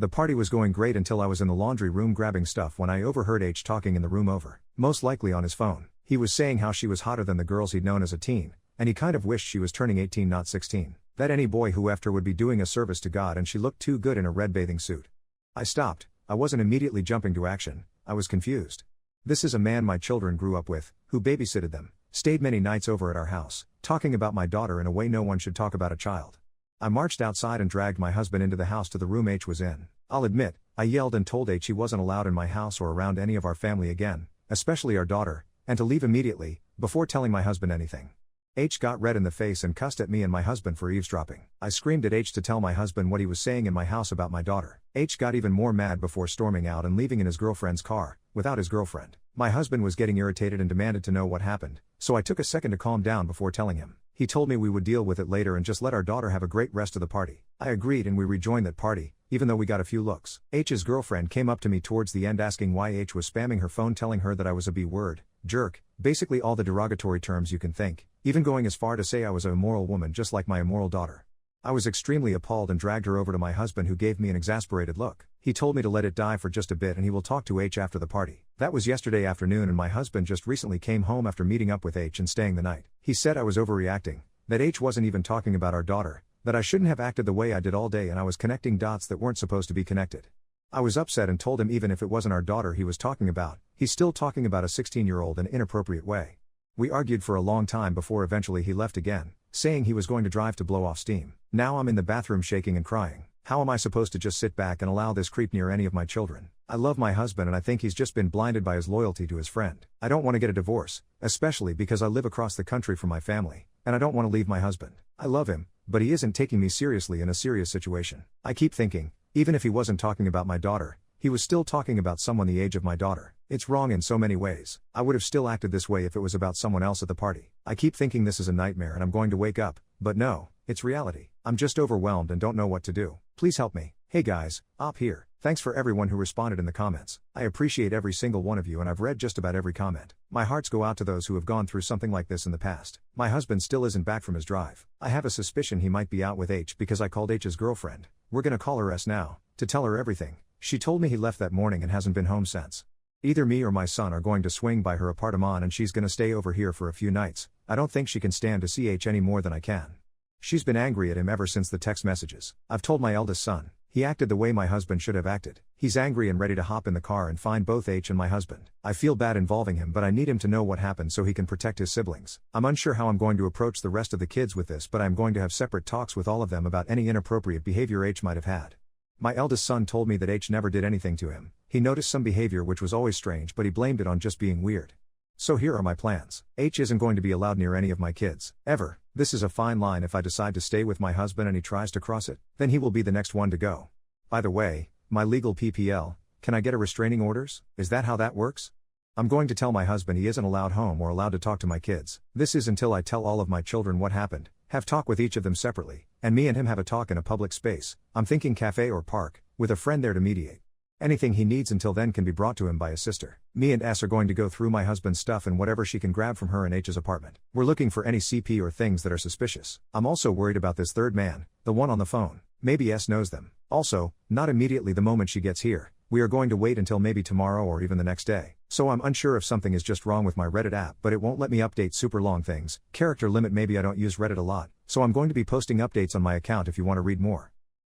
The party was going great until I was in the laundry room grabbing stuff when I overheard H talking in the room over, most likely on his phone. He was saying how she was hotter than the girls he'd known as a teen, and he kind of wished she was turning 18 not 16. That any boy who after would be doing a service to God, and she looked too good in a red bathing suit. I stopped. I wasn't immediately jumping to action, I was confused. This is a man my children grew up with, who babysitted them, stayed many nights over at our house, talking about my daughter in a way no one should talk about a child. I marched outside and dragged my husband into the house to the room H was in. I'll admit, I yelled and told H he wasn't allowed in my house or around any of our family again, especially our daughter, and to leave immediately, before telling my husband anything. H got red in the face and cussed at me and my husband for eavesdropping. I screamed at H to tell my husband what he was saying in my house about my daughter. H got even more mad before storming out and leaving in his girlfriend's car, without his girlfriend. My husband was getting irritated and demanded to know what happened, so I took a second to calm down before telling him. He told me we would deal with it later and just let our daughter have a great rest of the party. I agreed and we rejoined that party, even though we got a few looks. H's girlfriend came up to me towards the end asking why H was spamming her phone telling her that I was a B-word, jerk, basically all the derogatory terms you can think, even going as far to say I was an immoral woman just like my immoral daughter. I was extremely appalled and dragged her over to my husband, who gave me an exasperated look. He told me to let it die for just a bit and he will talk to H after the party. That was yesterday afternoon and my husband just recently came home after meeting up with H and staying the night. He said I was overreacting, that H wasn't even talking about our daughter, that I shouldn't have acted the way I did all day and I was connecting dots that weren't supposed to be connected. I was upset and told him even if it wasn't our daughter he was talking about, he's still talking about a 16-year-old in an inappropriate way. We argued for a long time before eventually he left again, saying he was going to drive to blow off steam. Now I'm in the bathroom shaking and crying. How am I supposed to just sit back and allow this creep near any of my children? I love my husband and I think he's just been blinded by his loyalty to his friend. I don't want to get a divorce, especially because I live across the country from my family, and I don't want to leave my husband. I love him, but he isn't taking me seriously in a serious situation. I keep thinking, even if he wasn't talking about my daughter, he was still talking about someone the age of my daughter. It's wrong in so many ways. I would have still acted this way if it was about someone else at the party. I keep thinking this is a nightmare and I'm going to wake up, but no, it's reality. I'm just overwhelmed and don't know what to do. Please help me. Hey guys, Op here. Thanks for everyone who responded in the comments. I appreciate every single one of you and I've read just about every comment. My hearts go out to those who have gone through something like this in the past. My husband still isn't back from his drive. I have a suspicion he might be out with H because I called H's girlfriend. We're gonna call her S now, to tell her everything. She told me he left that morning and hasn't been home since. Either me or my son are going to swing by her apartment and she's gonna stay over here for a few nights. I don't think she can stand to see H any more than I can. She's been angry at him ever since the text messages. I've told my eldest son. He acted the way my husband should have acted. He's angry and ready to hop in the car and find both H and my husband. I feel bad involving him, but I need him to know what happened so he can protect his siblings. I'm unsure how I'm going to approach the rest of the kids with this, but I'm going to have separate talks with all of them about any inappropriate behavior H might have had. My eldest son told me that H never did anything to him. He noticed some behavior which was always strange, but he blamed it on just being weird. So here are my plans. H isn't going to be allowed near any of my kids, ever. This is a fine line. If I decide to stay with my husband and he tries to cross it, then he will be the next one to go. By the way, my legal PPL, can I get a restraining orders? Is that how that works? I'm going to tell my husband he isn't allowed home or allowed to talk to my kids. This is until I tell all of my children what happened, have talk with each of them separately, and me and him have a talk in a public space. I'm thinking cafe or park, with a friend there to mediate. Anything he needs until then can be brought to him by his sister. Me and S are going to go through my husband's stuff and whatever she can grab from her in H's apartment. We're looking for any CP or things that are suspicious. I'm also worried about this third man, the one on the phone. Maybe S knows them. Also, not immediately the moment she gets here. We are going to wait until maybe tomorrow or even the next day. So I'm unsure if something is just wrong with my Reddit app, but it won't let me update super long things. Character limit, maybe I don't use Reddit a lot, so I'm going to be posting updates on my account if you want to read more.